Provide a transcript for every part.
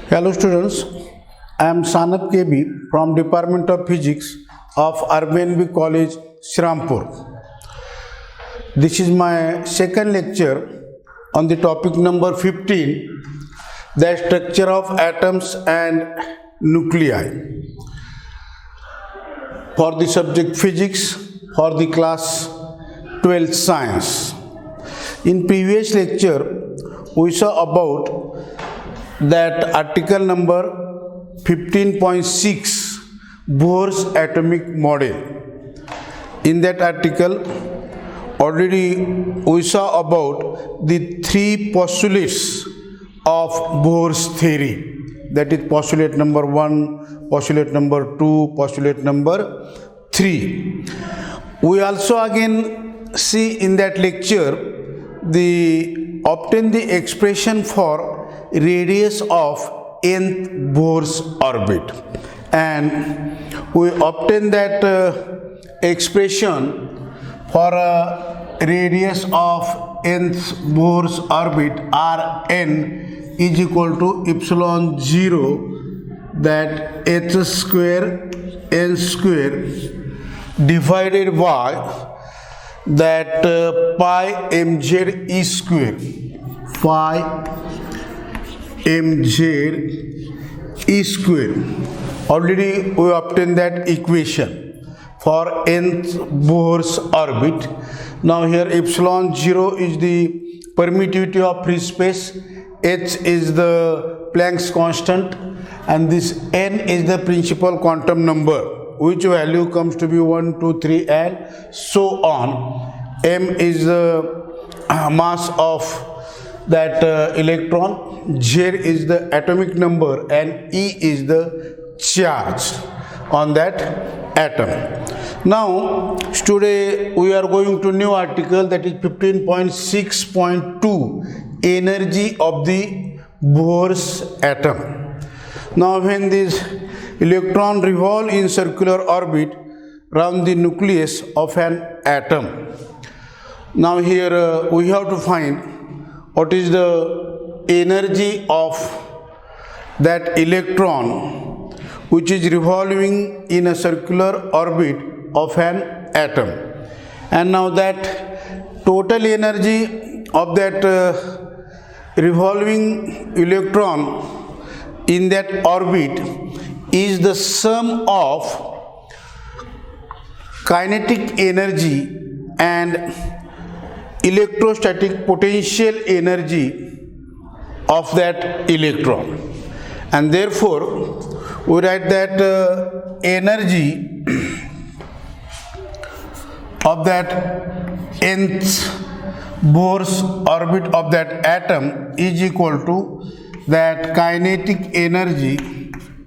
Hello students, I am Sanat KB from Department of Physics of RBNB College, Shrampur. This is my second lecture on the topic number 15, the structure of atoms and nuclei. For the subject physics, for the class 12th science. In previous lecture, we saw about that article number 15.6, Bohr's atomic model. In that article, already we saw about the three postulates of Bohr's theory. That is postulate number 1, postulate number 2, postulate number 3. We also again see in that lecture obtain the expression for radius of nth Bohr's orbit, and we obtain that expression for a radius of nth Bohr's orbit Rn is equal to epsilon 0, that h square n square divided by that pi mz e square, pi mz e square. Already we obtained that equation for nth Bohr's orbit. Now here epsilon 0 is the permittivity of free space, h is the Planck's constant, and this n is the principal quantum number, which value comes to be 1, 2, 3 and so on. M is the mass of that electron, Z is the atomic number, and E is the charge on that atom. Now today we are going to new article, that is 15.6.2, energy of the Bohr's atom. Now when this electron revolve in circular orbit around the nucleus of an atom. Now here we have to find what is the energy of that electron which is revolving in a circular orbit of an atom. And now that total energy of that revolving electron in that orbit is the sum of kinetic energy and electrostatic potential energy of that electron, and therefore we write that energy of that nth Bohr's orbit of that atom is equal to that kinetic energy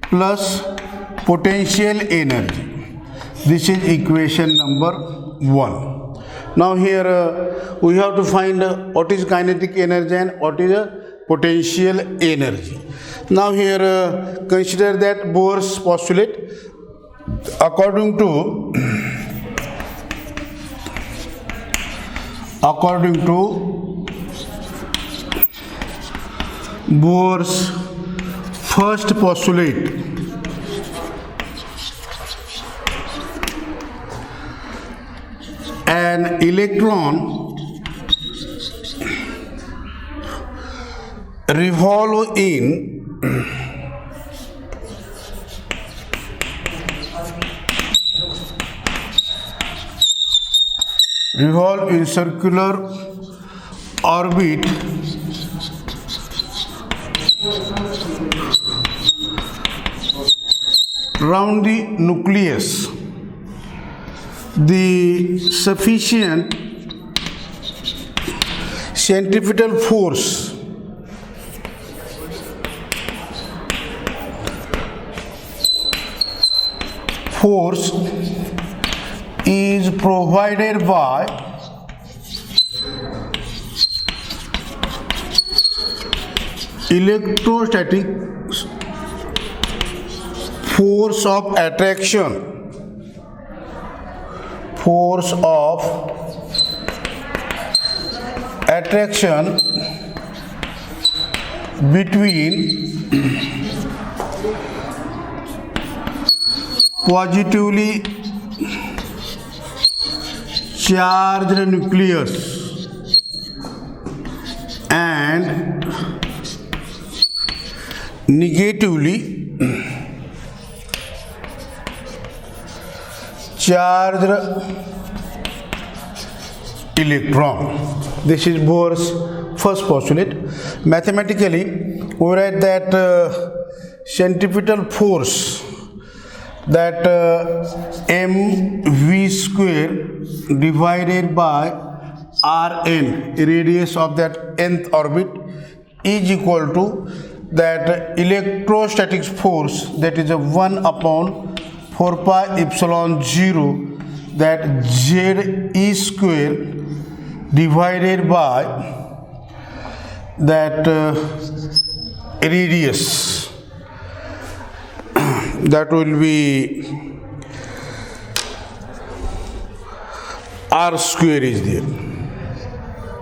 plus potential energy. This is equation number 1. Now here we have to find what is kinetic energy and what is potential energy. Now here consider that Bohr's postulate. According to Bohr's first postulate, an electron revolve in circular orbit round the nucleus. The sufficient centrifugal force is provided by electrostatic force of attraction, between positively charged nucleus and negatively charged electron. This is Bohr's first postulate. Mathematically, we write that centripetal force, that mv square divided by Rn, radius of that nth orbit, is equal to that electrostatic force, that is a 1 upon 4 pi epsilon 0, that Ze square divided by that radius, that will be R square is there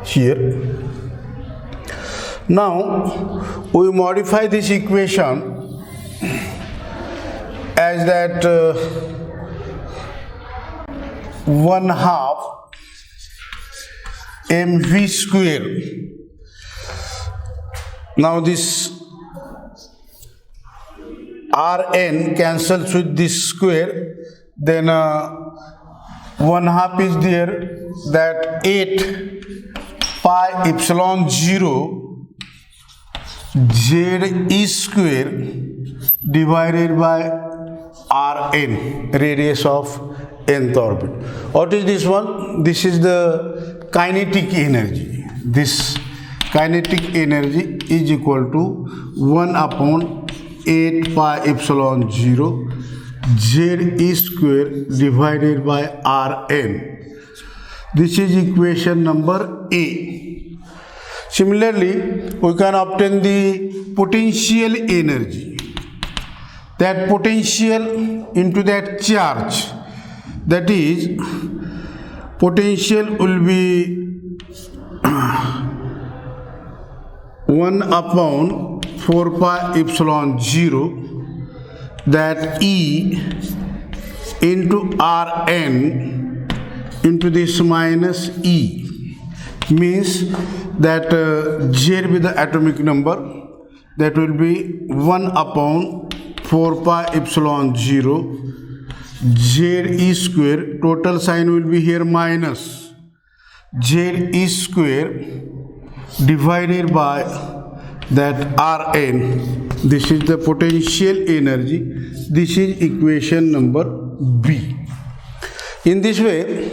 here. Now we modify this equation as that 1/2 mv square. Now this Rn cancels with this square, then 1/2 is there, that 8 pi epsilon 0 Ze square divided by Rn, radius of nth orbit. What is this one? This is the kinetic energy. This kinetic energy is equal to 1 upon 8 pi epsilon 0 Ze square divided by Rn. This is equation number A. Similarly, we can obtain the potential energy. That potential into that charge, that is, potential will be 1 upon 4 pi epsilon 0, that E into Rn into this minus E, means that Z with the atomic number, that will be 1 upon 4 pi epsilon 0 Ze square, total sign will be here minus, Ze square divided by that Rn. This is the potential energy. This is equation number B. In this way,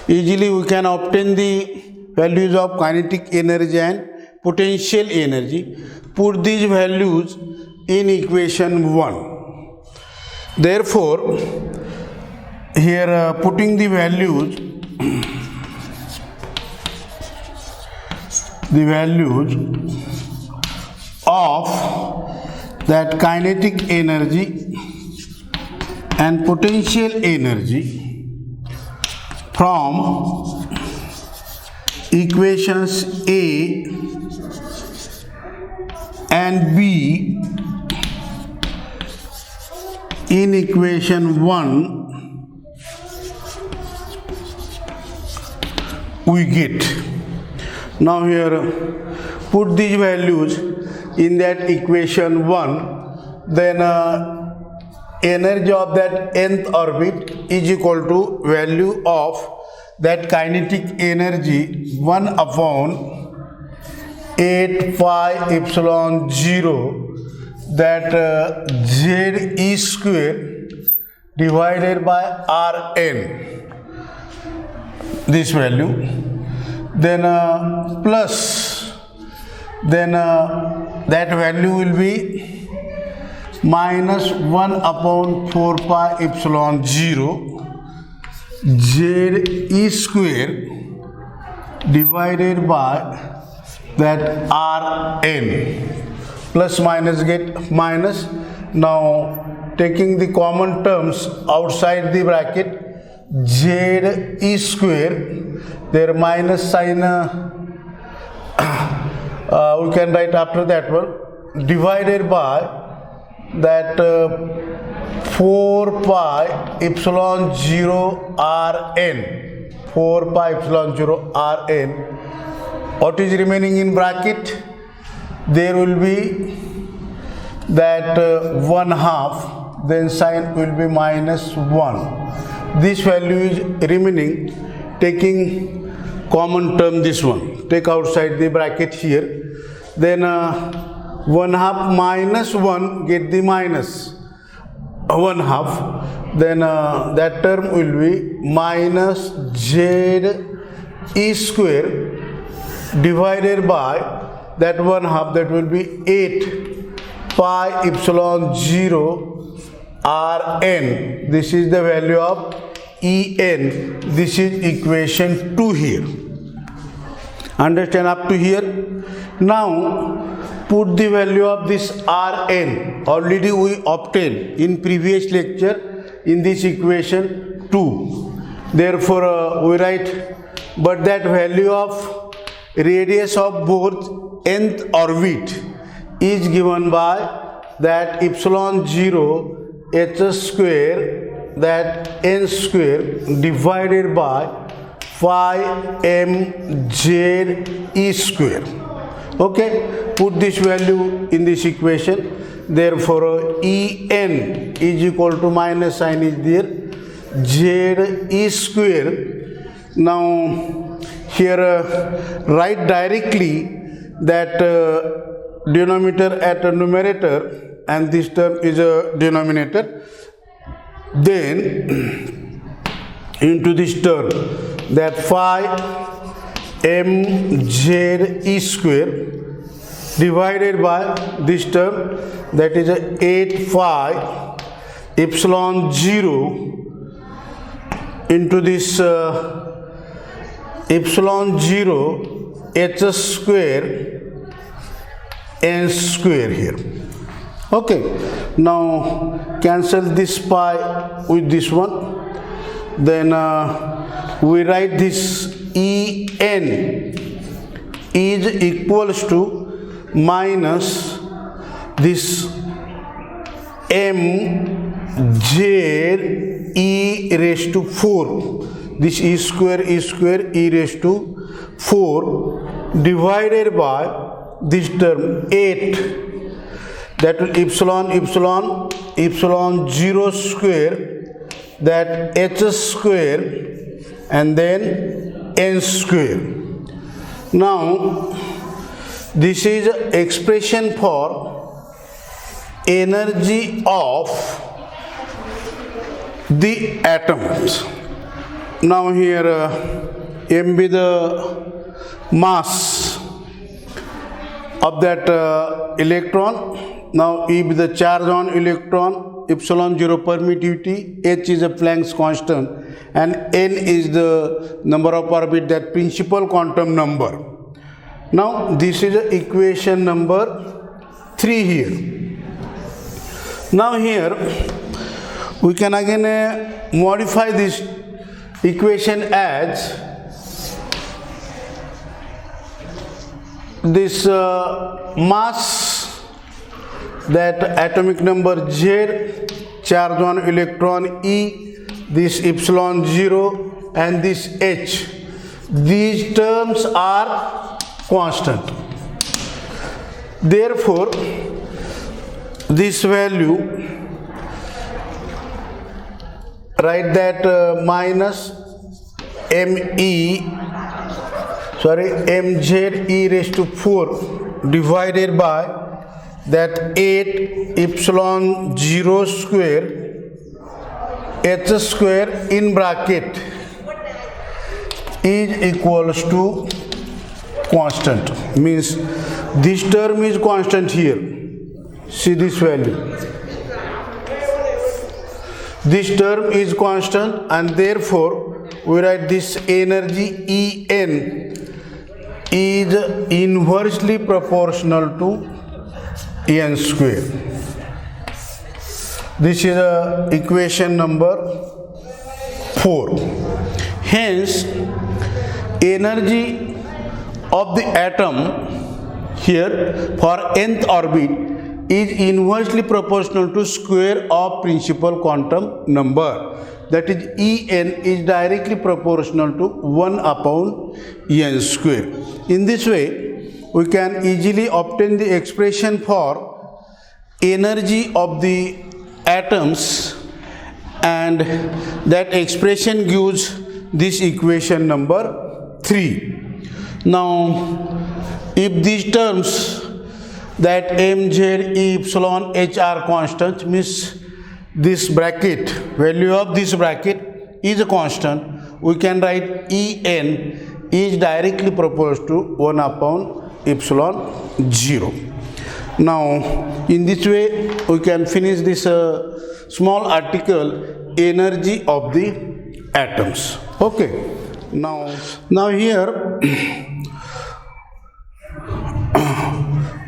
easily we can obtain the values of kinetic energy and potential energy. Put these values in equation 1. Therefore, here putting the values of that kinetic energy and potential energy from equations A and B in equation 1, we get. Now here put these values in that equation 1, then energy of that nth orbit is equal to value of that kinetic energy 1 upon 8 pi epsilon 0, that Ze square divided by Rn, this value, then plus, then that value will be minus 1 upon 4 pi epsilon 0 Ze square divided by that Rn. Plus minus get minus. Now taking the common terms outside the bracket, Ze square, their minus sign we can write after that one, divided by that 4 pi epsilon 0 Rn. 4 pi epsilon 0 Rn. What is remaining in bracket? There will be that 1/2, then sign will be -1. This value is remaining, taking common term this one. Take outside the bracket here. Then 1/2 minus 1, get the minus 1/2. Then that term will be minus z e square divided by that 1/2, that will be 8 pi epsilon 0 Rn. This is the value of En. This is equation 2 here. Understand up to here? Now put the value of this Rn. Already we obtained in previous lecture in this equation 2. Therefore we write, but that value of radius of both nth orbit is given by that epsilon 0 h square, that n square divided by 5mz e square. Okay, put this value in this equation. Therefore En is equal to, minus sign is there, z e square. Now here write directly that denominator at a numerator and this term is a denominator. Then into this term, that 5mz e square divided by this term, that is a 8 pi epsilon 0 into this epsilon 0 h square n square here. Okay, now cancel this pi with this one. Then we write this En is equals to minus this mz e raised to 4. This e square e raised to 4 divided by this term 8, that will epsilon 0 square, that h square and then n square. Now this is expression for energy of the atoms. Now here m be the mass of that electron. Now E be the charge on electron, epsilon 0 permittivity, H is a Planck's constant, and N is the number of orbit, that principal quantum number. Now this is equation number 3 here. Now here we can again modify this equation as this mass, that atomic number Z, charge on electron E, this epsilon 0 and this H. These terms are constant. Therefore this value, write that minus mz e raised to 4 divided by that 8 epsilon 0 square h square in bracket is equals to constant. Means this term is constant here. See this value. This term is constant, and therefore we write this energy En is inversely proportional to n square. This is equation number 4. Hence energy of the atom here for nth orbit is inversely proportional to square of principal quantum number. That is, En is directly proportional to 1 upon n square. In this way, we can easily obtain the expression for energy of the atoms, and that expression gives this equation number 3. Now, if these terms that mz, e, epsilon, h are constant, means this bracket, value of this bracket is a constant, we can write En is directly proportional to 1 upon epsilon 0. Now, in this way, we can finish this small article, energy of the atoms. Okay. Now here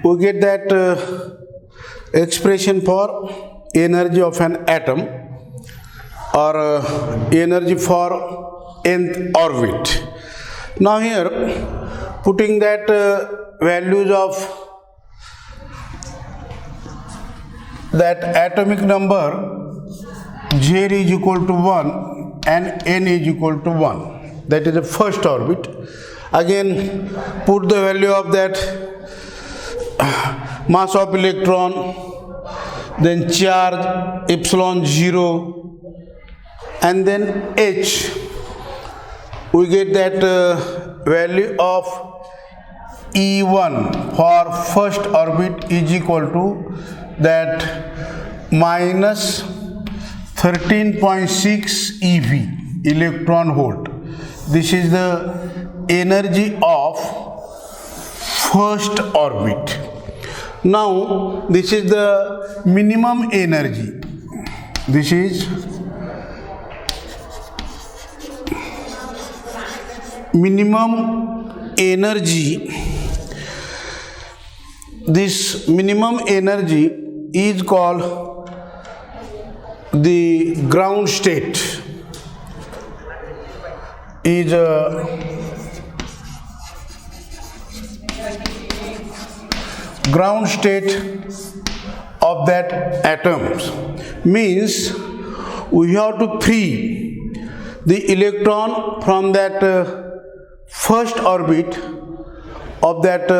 we get that expression for energy of an atom, or energy for nth orbit. Now here, putting that values of that atomic number, Z is equal to 1 and N is equal to 1. That is the first orbit. Again, put the value of that mass of electron, then charge epsilon 0, and then H. We get that value of E1 for first orbit is equal to that minus 13.6 eV, electron volt. This is the energy of first orbit. Now, this is the minimum energy. This is minimum energy. This minimum energy is called the ground state. Is ground state of that atoms, means we have to free the electron from that first orbit of that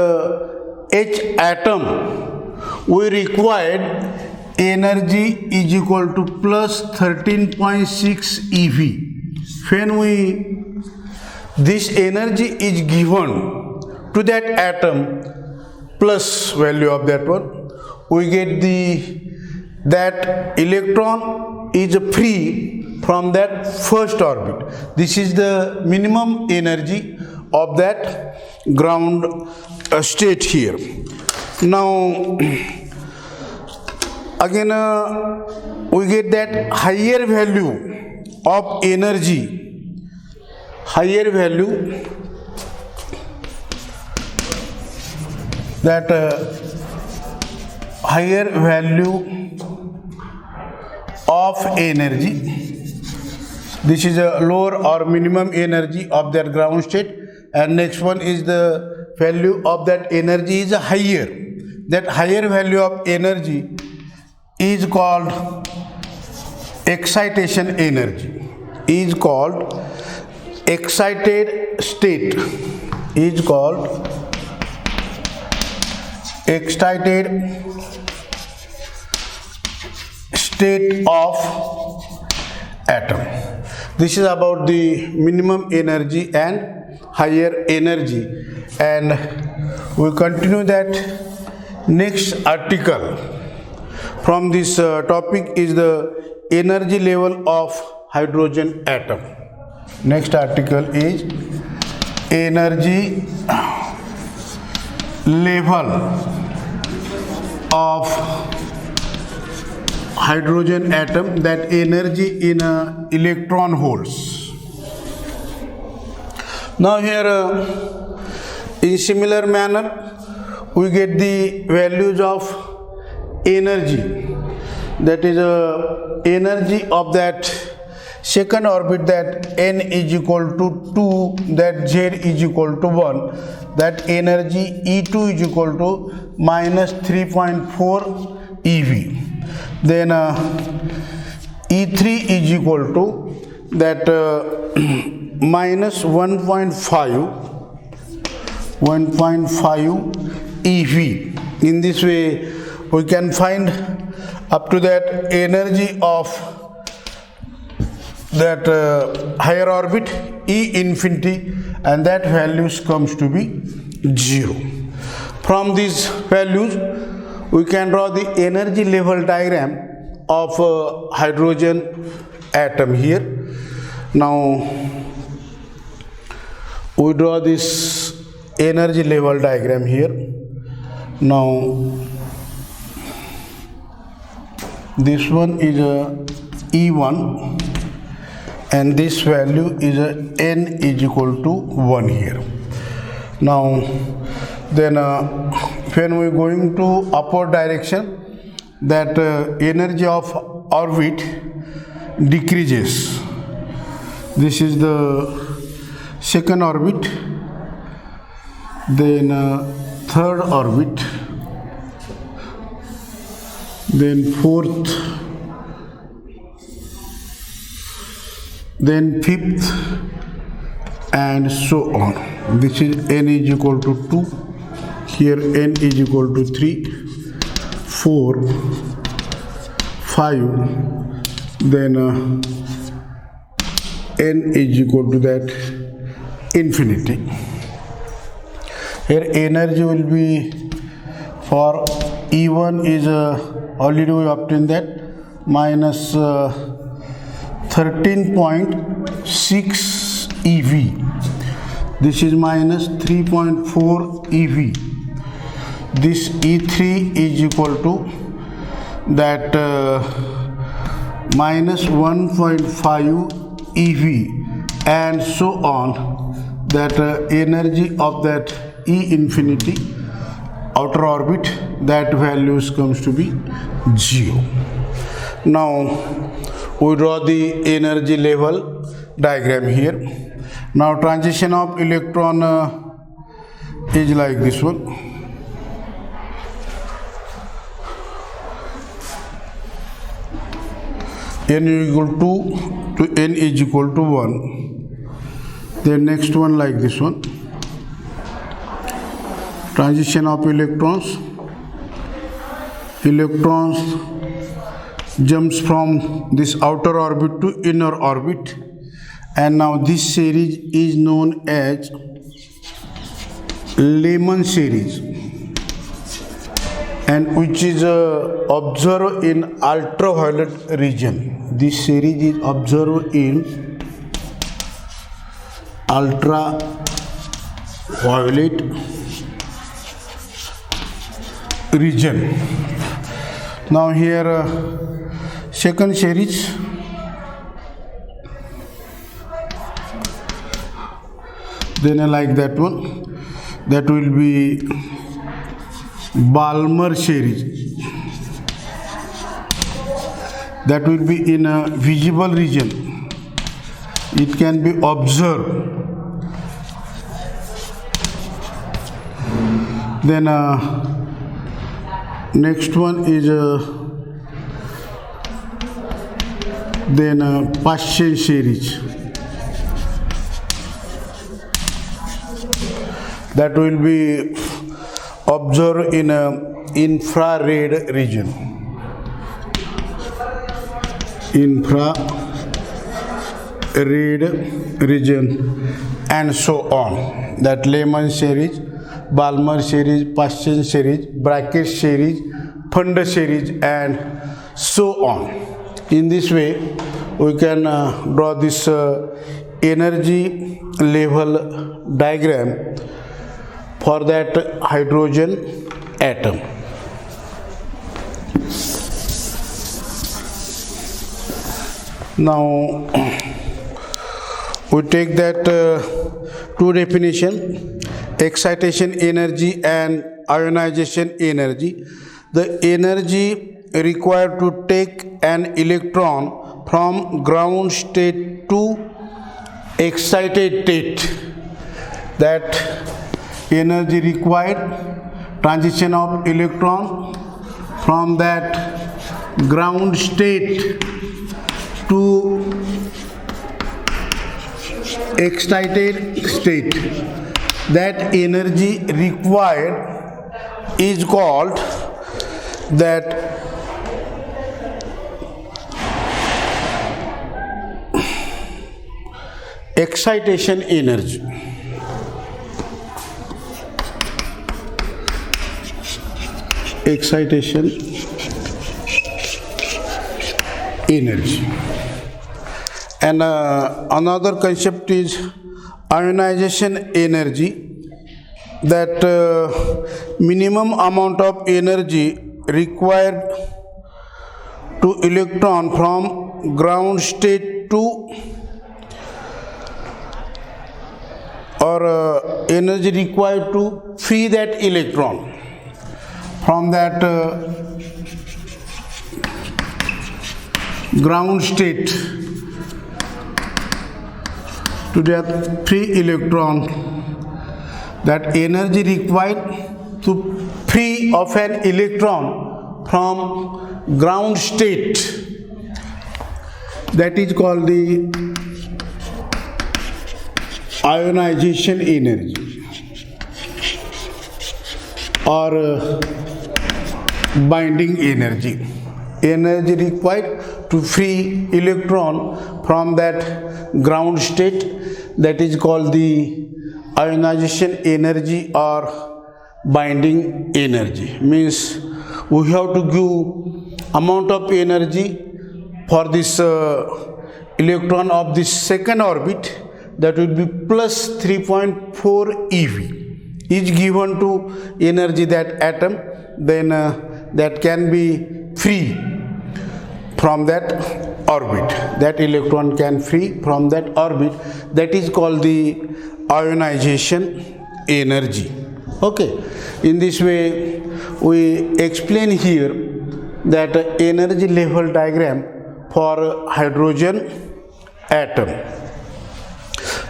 H atom. We required energy is equal to plus 13.6 eV. When this energy is given to that atom, plus value of that one, we get that electron is free from that first orbit. This is the minimum energy of that ground state here. Now, again we get that higher value of energy, higher value, that higher value of energy. This is a lower or minimum energy of that ground state, and next one is the value of that energy is higher. That higher value of energy is called excitation energy, is called excited state, is called excited state of atom. This is about the minimum energy and higher energy, and we continue that next article. From this topic is the energy level of hydrogen atom. Next article is energy level of hydrogen atom, that energy in electron volts. Now here in similar manner we get the values of energy, that is energy of that second orbit that n is equal to 2, that z is equal to 1, that energy E2 is equal to minus 3.4 eV. Then E3 is equal to that minus 1.5 eV. In this way we can find up to that energy of that higher orbit E infinity, and that values comes to be 0. From these values we can draw the energy level diagram of hydrogen atom here. Now we draw this energy level diagram here. Now this one is a E1 and this value is a n is equal to 1 here. Now then when we are going to upward direction, that energy of orbit decreases. This is the second orbit, then third orbit, then fourth, then fifth, and so on. This is n is equal to 2, here n is equal to 3, 4, 5, then n is equal to that infinity. Here energy will be for E1 is already we obtained that minus 13.6 eV. This is minus 3.4 eV. This E3 is equal to that minus 1.5 eV, and so on, that energy of that E infinity outer orbit, that values comes to be 0. Now we draw the energy level diagram here. Now transition of electron is like this one. N is equal to n is equal to 1. The next one like this one. Transition of electrons. Electrons jumps from this outer orbit to inner orbit, and now this series is known as Lehman series, and which is observed in ultraviolet region. This series is observed in ultraviolet region. Now here second series, then like that one, that will be Balmer series. That will be in a visible region. It can be observed. Then next one is Paschen series. That will be observed in a infrared region. Infrared region, and so on. That Lehman series, Balmer series, Paschen series, Brackett series, Pfund series, and so on. In this way we can draw this energy level diagram for that hydrogen atom. Now we take that two definition: excitation energy and ionization energy. The energy required to take an electron from ground state to excited state, that energy required, transition of electron from that ground state to excited state, that energy required is called that excitation energy. Excitation energy. And another concept is ionization energy, that minimum amount of energy required to electron from ground state to or energy required to free that electron from that ground state to that free electron, that energy required to free of an electron from ground state, that is called the ionization energy or binding energy. Energy required to free electron from that ground state, that is called the ionization energy or binding energy. Means we have to give amount of energy for this electron of this second orbit, that will be plus 3.4 eV is given to energy that atom, then that can be free from that orbit, that electron can free from that orbit, that is called the ionization energy. Okay, in this way we explain here that energy level diagram for hydrogen atom.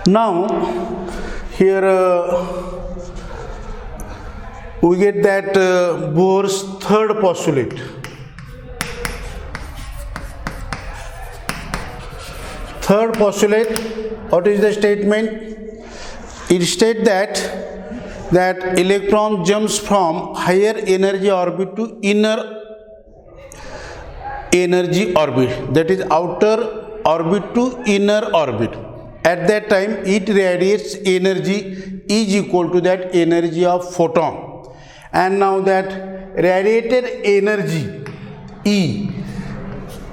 Now here we get that Bohr's third postulate. Third postulate, what is the statement? It states that electron jumps from higher energy orbit to inner energy orbit, that is outer orbit to inner orbit. At that time it radiates energy is equal to that energy of photon, and now that radiated energy E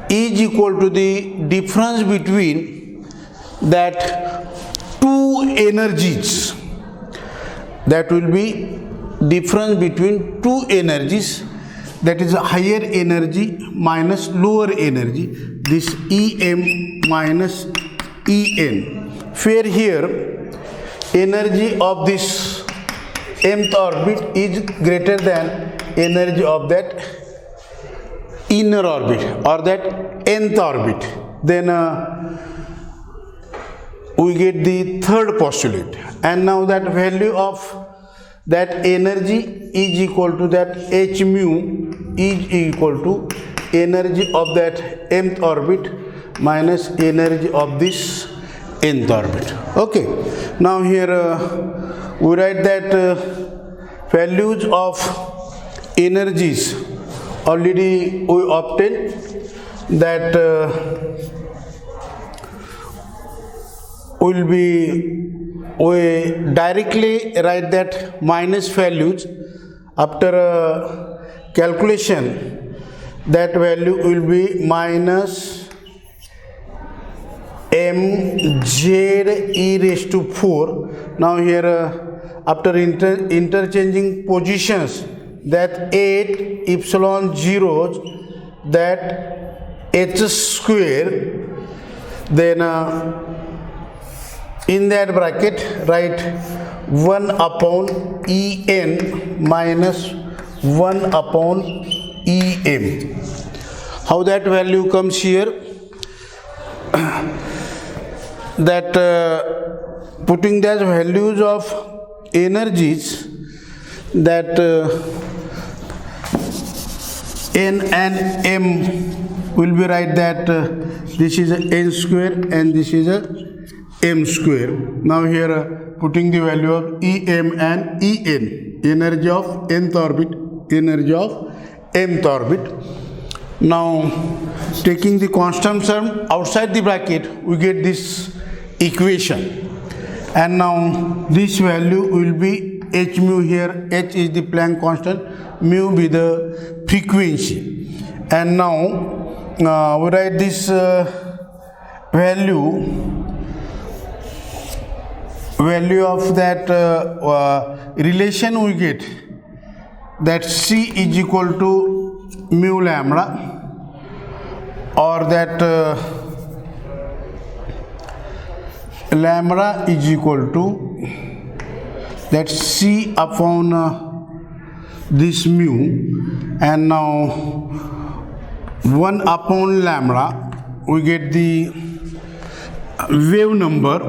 is equal to the difference between that two energies, that will be difference between two energies, that is higher energy minus lower energy, this EM minus En, where here energy of this mth orbit is greater than energy of that inner orbit or that nth orbit. Then we get the third postulate, and now that value of that energy is equal to that h mu is equal to energy of that mth orbit minus energy of this nth orbit. Okay, now here we write that values of energies already we obtained, that will be, we directly write that minus values after calculation, that value will be minus mz e raised to 4. Now here after interchanging positions, that 8 epsilon zeros, that h square, then in that bracket write 1 upon En minus 1 upon Em. How that value comes here? that putting the values of energies that n and m will be write that this is a n square and this is a m square. Now here putting the value of em and en, energy of nth orbit, energy of mth orbit. Now taking the constant term outside the bracket, we get this equation, and now this value will be h mu. Here h is the Planck constant, mu be the frequency, and now we write this value of that relation we get, that C is equal to mu lambda, or that lambda is equal to that C upon this mu, and now 1 upon lambda we get the wave number,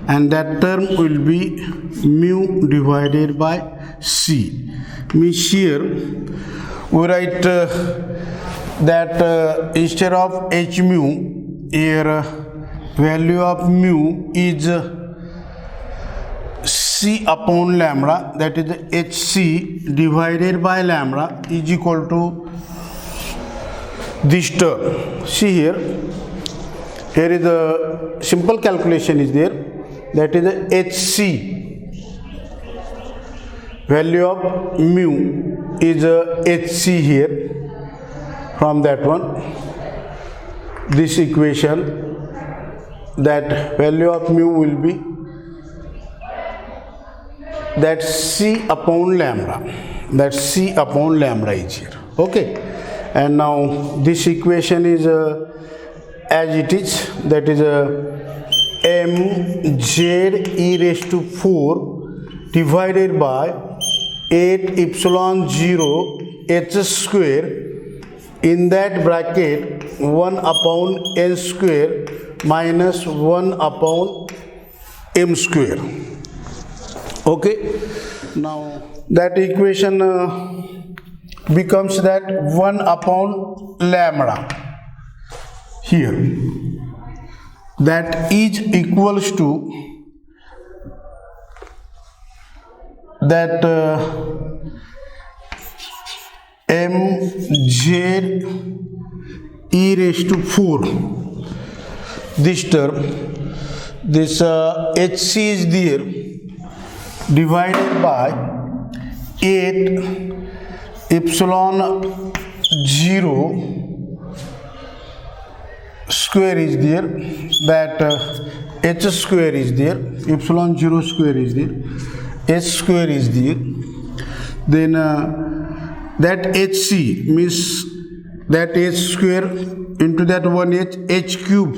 and that term will be mu divided by C. Means here we write that instead of h mu, here value of mu is C upon lambda, that is hc divided by lambda is equal to this term. See here is a simple calculation is there, that is the hc, value of mu is hc here. From that one, this equation, that value of mu will be that C upon lambda, that C upon lambda is here. Okay, and now this equation is as it is, that is mz e raised to 4 divided by 8 epsilon 0 h square, in that bracket 1 upon n square minus 1 upon m square. Okay, now that equation becomes that 1 upon lambda here, that is equals to that mz e raised to 4, this term, this hc is there, divided by 8 epsilon 0 square is there, that h square is there, epsilon 0 square is there, h square is there, then that hc means that h square into that 1h cube,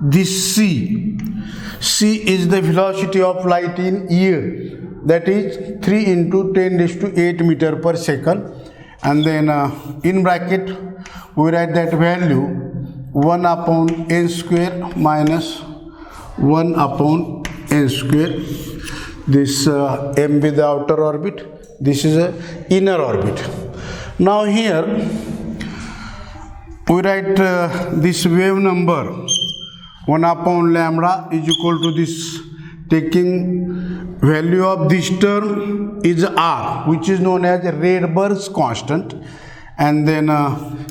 this c is the velocity of light in air, that is 3 into 10 raised to 8 meter per second, and then in bracket we write that value 1 upon n square minus 1 upon n square. This m with the outer orbit, this is a inner orbit. Now here we write this wave number 1 upon lambda is equal to this, taking value of this term is r, which is known as Rydberg's constant, and then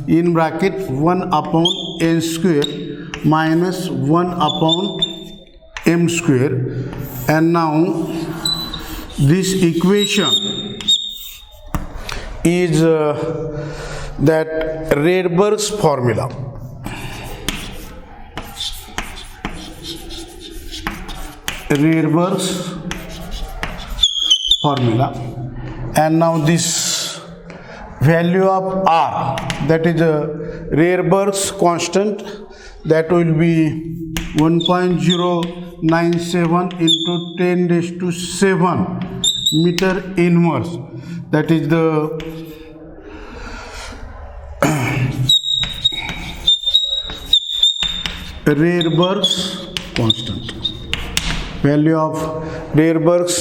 in bracket 1 upon n square minus 1 upon m square, and now this equation is that Rydberg's formula. Rydberg's formula, and now this value of r, that is Rydberg's constant, that will be 1.097 into 10 raised to 7 meter inverse, that is the Rydberg's constant. Value of Rydberg's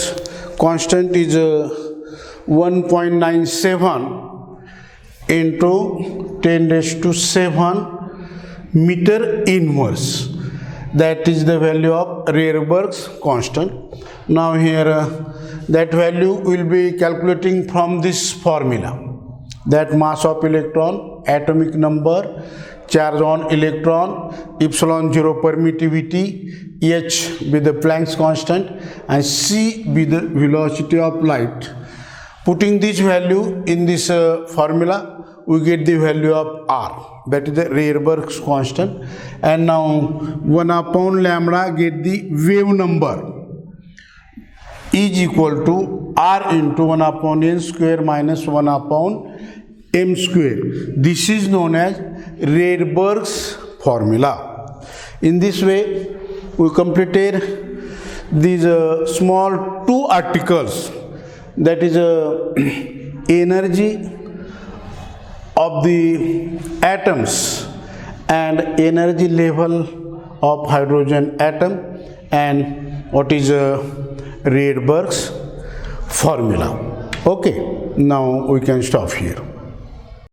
constant is 1.97 into 10 raised to 7 meter inverse. That is the value of Rydberg's constant. Now here that value will be calculating from this formula, that mass of electron, atomic number, charge on electron, epsilon 0 permittivity, H with the Planck's constant, and C with the velocity of light. Putting this value in this formula, we get the value of R, that is the Rydberg's constant. And now 1 upon lambda get the wave number is equal to R into 1 upon n square minus 1 upon m square. This is known as Rydberg's formula. In this way, we completed these small two articles, that is energy of the atoms and energy level of hydrogen atom, and what is Rydberg's formula. Okay, now we can stop here.